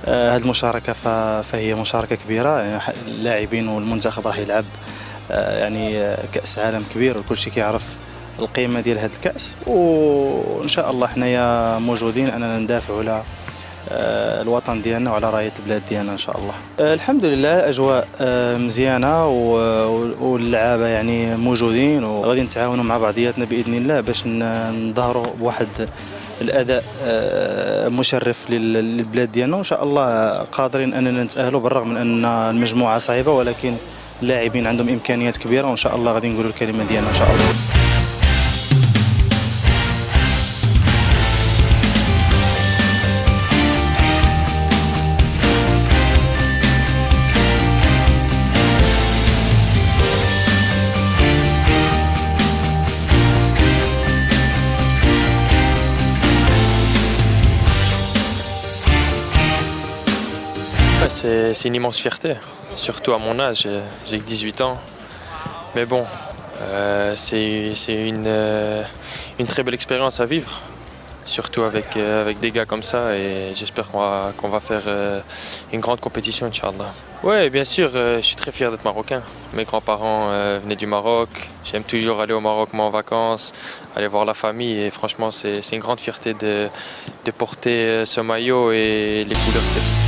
هذه المشاركة فهي مشاركة كبيرة، يعني اللاعبين والمنتخب راح يلعب يعني كأس عالم كبير وكل شيء كيعرف القيمة ديال هذا الكأس، وإن شاء الله حنايا موجودين أننا ندافعوا على الوطن ديالنا وعلى راية البلاد ديالنا إن شاء الله. الحمد لله الأجواء مزيانة واللعابة يعني موجودين وغادي نتعاونوا مع بعضياتنا بإذن الله باش نظهروا بواحد الأداء مشرف للبلاد ديالنا، وإن شاء الله قادرين أننا نتأهلوا بالرغم من أن المجموعة صعيبة، ولكن اللاعبين عندهم إمكانيات كبيرة وإن شاء الله غادي نقولوا الكلمة ديالنا إن شاء الله. C'est une immense fierté, surtout à mon âge, j'ai que 18 ans. Mais bon, c'est une très belle expérience à vivre, surtout avec des gars comme ça, et j'espère qu'on va faire une grande compétition, Inch'Allah. Oui, bien sûr, je suis très fier d'être marocain. Mes grands-parents venaient du Maroc, j'aime toujours aller au Maroc moi en vacances, aller voir la famille, et franchement c'est une grande fierté de porter ce maillot et les couleurs de cette